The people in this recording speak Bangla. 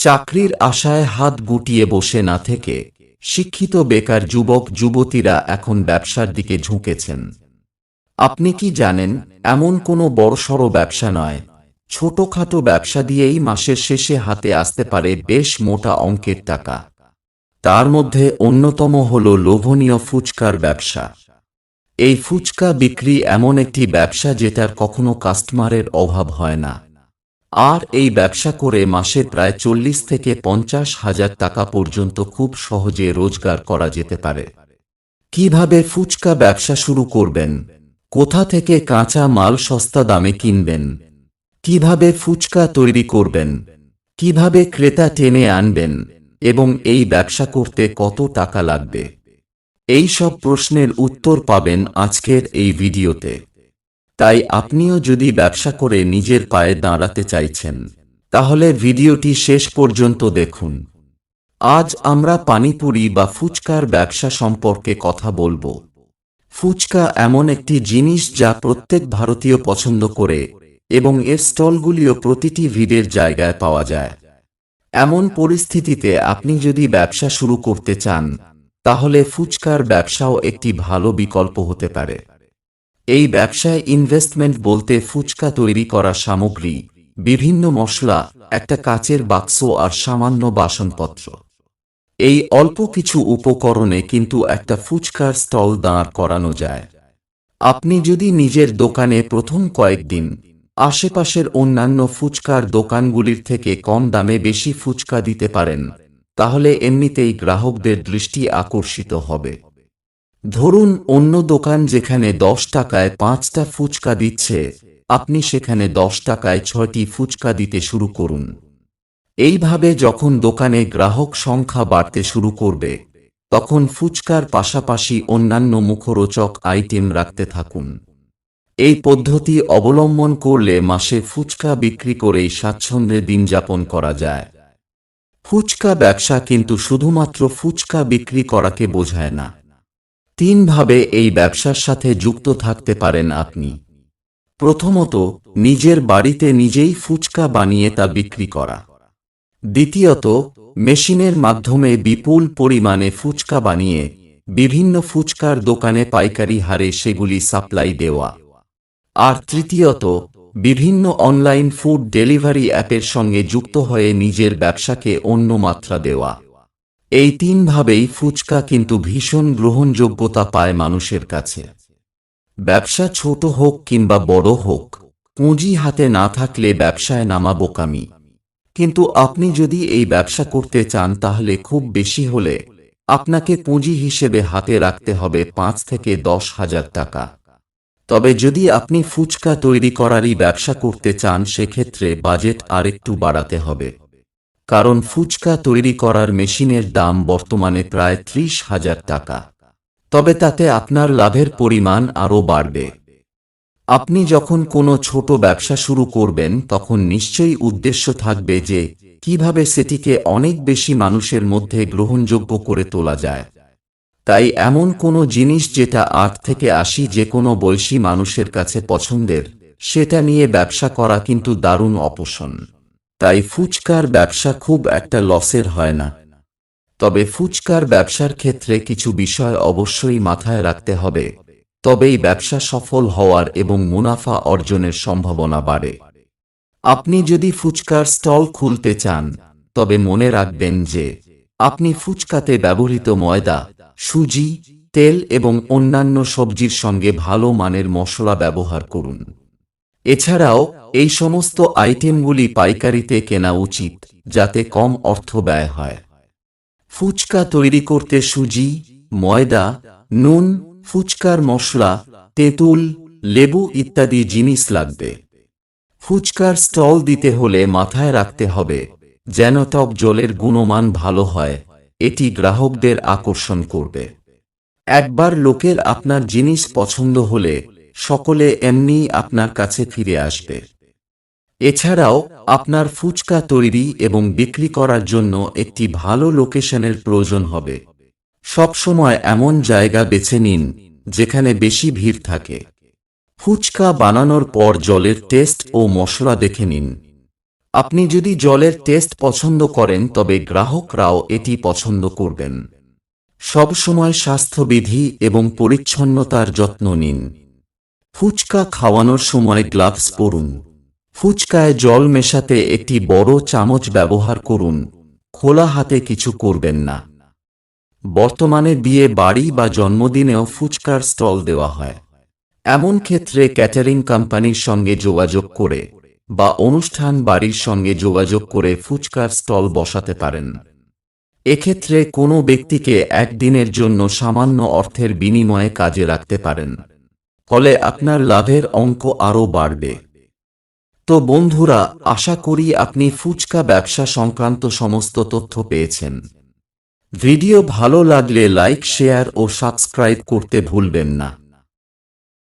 চাকরির আশায় হাত গুটিয়ে বসে না থেকে শিক্ষিত বেকার যুবক যুবতীরা এখন ব্যবসার দিকে ঝুঁকেছেন। আপনি কি জানেন, এমন কোনো বড়সড় ব্যবসা নয়, ছোটখাটো ব্যবসা দিয়েই মাসের শেষে হাতে আসতে পারে বেশ মোটা অঙ্কের টাকা। তার মধ্যে অন্যতম হল লোভনীয় ফুচকার ব্যবসা। এই ফুচকা বিক্রি এমন একটি ব্যবসা যেটার কখনো কাস্টমারের অভাব হয় না, আর এই ব্যবসা করে মাসে প্রায় 40 থেকে 50,000 টাকা পর্যন্ত খুব সহজে রোজগার করা যেতে পারে। কিভাবে ফুচকা ব্যবসা শুরু করবেন, কোথা থেকে কাঁচা মাল সস্তা দামে কিনবেন, কিভাবে ফুচকা তৈরি করবেন, কিভাবে ক্রেতা টেনে আনবেন এবং এই ব্যবসা করতে কত টাকা লাগবে, এই সব প্রশ্নের উত্তর পাবেন আজকের এই ভিডিওতে। তাই আপনিও যদি ব্যবসা করে নিজের পায়ে দাঁড়াতে চাইছেন, তাহলে ভিডিওটি শেষ পর্যন্ত দেখুন। আজ আমরা পানিপুরি বা ফুচকার ব্যবসা সম্পর্কে কথা বলবো। ফুচকা এমন একটি জিনিস যা প্রত্যেক ভারতীয় পছন্দ করে এবং এর স্টলগুলিও প্রতিটি ভিড়ের জায়গায় পাওয়া যায়। এমন পরিস্থিতিতে আপনি যদি ব্যবসা শুরু করতে চান, তাহলে ফুচকার ব্যবসাও একটি ভালো বিকল্প হতে পারে। এই ব্যবসায় ইনভেস্টমেন্ট বলতে ফুচকা তৈরি করা সামগ্রী, বিভিন্ন মশলা, একটা কাচের বাক্স আর সামান্য বাসনপত্র। এই অল্প কিছু উপকরণে কিন্তু একটা ফুচকার স্টল দাঁড় করানো যায়। আপনি যদি নিজের দোকানে প্রথম কয়েকদিন আশেপাশের অন্যান্য ফুচকার দোকানগুলির থেকে কম দামে বেশি ফুচকা দিতে পারেন, তাহলে এমনিতেই গ্রাহকদের দৃষ্টি আকর্ষিত হবে। ধরুন, অন্য দোকান যেখানে 10 টাকায় 5টা ফুচকা দিচ্ছে, আপনি সেখানে 10 টাকায় 6টি ফুচকা দিতে শুরু করুন। এইভাবে যখন দোকানে গ্রাহক সংখ্যা বাড়তে শুরু করবে, তখন ফুচকার পাশাপাশি অন্যান্য মুখরোচক আইটেম রাখতে থাকুন। এই পদ্ধতি অবলম্বন করলে মাসে ফুচকা বিক্রি করেই স্বাচ্ছন্দ্যে দিনযাপন করা যায়। ফুচকা ব্যবসা কিন্তু শুধুমাত্র ফুচকা বিক্রি করাকে বোঝায় না। 3 ভাবে এই ব্যবসার সাথে যুক্ত থাকতে পারেন আপনি। প্রথমত, নিজের বাড়িতে নিজেই ফুচকা বানিয়ে তা বিক্রি করা। দ্বিতীয়ত, মেশিনের মাধ্যমে বিপুল পরিমাণে ফুচকা বানিয়ে বিভিন্ন ফুচকার দোকানে পাইকারি হারে সেগুলি সাপ্লাই দেওয়া। আর তৃতীয়ত, বিভিন্ন অনলাইন ফুড ডেলিভারি অ্যাপের সঙ্গে যুক্ত হয়ে নিজের ব্যবসাকে অন্য মাত্রা দেওয়া। এই 3 ভাবেই ফুচকা কিন্তু ভীষণ গ্রহণযোগ্যতা পায় মানুষের কাছে। ব্যবসা ছোট হোক কিংবা বড় হোক, পুঁজি হাতে না থাকলে ব্যবসায় নামা বোকামি। কিন্তু আপনি যদি এই ব্যবসা করতে চান, তাহলে খুব বেশি হলে আপনাকে পুঁজি হিসেবে হাতে রাখতে হবে 5 থেকে 10,000 টাকা। তবে যদি আপনি ফুচকা তৈরি করারই ব্যবসা করতে চান, সেক্ষেত্রে বাজেট আরেকটু বাড়াতে হবে। কারণ ফুচকা তৈরি করার মেশিনের দাম বর্তমানে প্রায় 30,000 টাকা। তবে তাতে আপনার লাভের পরিমাণ আরও বাড়বে। আপনি যখন কোনো ছোট ব্যবসা শুরু করবেন, তখন নিশ্চয়ই উদ্দেশ্য থাকবে যে কিভাবে সেটিকে অনেক বেশি মানুষের মধ্যে গ্রহণযোগ্য করে তোলা যায়। তাই এমন কোনো জিনিস যেটা 8 থেকে 80 যে কোনো বয়সী মানুষের কাছে পছন্দের, সেটা নিয়ে ব্যবসা করা কিন্তু দারুণ অপশন। তাই ফুচকার ব্যবসা খুব একটা লসের হয় না। তবে ফুচকার ব্যবসার ক্ষেত্রে কিছু বিষয় অবশ্যই মাথায় রাখতে হবে, তবেই ব্যবসা সফল হওয়ার এবং মুনাফা অর্জনের সম্ভাবনা বাড়ে। আপনি যদি ফুচকার স্টল খুলতে চান, তবে মনে রাখবেন যে আপনি ফুচকাতে ব্যবহৃত ময়দা, সুজি, তেল এবং অন্যান্য সবজির সঙ্গে ভালো মানের মশলা ব্যবহার করুন। এছাড়াও এই সমস্ত আইটেমগুলি পাইকারিতে কেনা উচিত, যাতে কম অর্থ ব্যয় হয়। ফুচকা তৈরি করতে সুজি, ময়দা, নুন, ফুচকার মশলা, তেঁতুল, লেবু ইত্যাদি জিনিস লাগবে। ফুচকার স্টল দিতে হলে মাথায় রাখতে হবে যেন টক জলের গুণমান ভালো হয়, এটি গ্রাহকদের আকর্ষণ করবে। একবার লোকের আপনার জিনিস পছন্দ হলে সকলে এমনিই আপনার কাছে ফিরে আসবে। এছাড়াও আপনার ফুচকা তৈরি এবং বিক্রি করার জন্য একটি ভালো লোকেশনের প্রয়োজন হবে। সবসময় এমন জায়গা বেছে নিন যেখানে বেশি ভিড় থাকে। ফুচকা বানানোর পর জলের টেস্ট ও মশলা দেখে নিন। আপনি যদি জলের টেস্ট পছন্দ করেন তবে গ্রাহকরাও এটি পছন্দ করবেন। সবসময় স্বাস্থ্যবিধি এবং পরিচ্ছন্নতার যত্ন নিন। ফুচকা খাওয়ানোর সময় গ্লাভস পরুন। ফুচকায় জল মেশাতে একটি বড় চামচ ব্যবহার করুন। খোলা হাতে কিছু করবেন না। বর্তমানে বিয়ে বাড়ি বা জন্মদিনেও ফুচকার স্টল দেওয়া হয়। এমন ক্ষেত্রে ক্যাটারিং কোম্পানির সঙ্গে যোগাযোগ করে বা অনুষ্ঠান বাড়ির সঙ্গে যোগাযোগ করে ফুচকার স্টল বসাতে পারেন। এক্ষেত্রে কোনো ব্যক্তিকে একদিনের জন্য সামান্য অর্থের বিনিময়ে কাজে রাখতে পারেন, ফলে আপনার লাভের অঙ্ক আরও বাড়বে। তো বন্ধুরা, আশা করি আপনি ফুচকা ব্যবসা সংক্রান্ত সমস্ত তথ্য পেয়েছেন। ভিডিও ভালো লাগলে লাইক, শেয়ার ও সাবস্ক্রাইব করতে ভুলবেন না।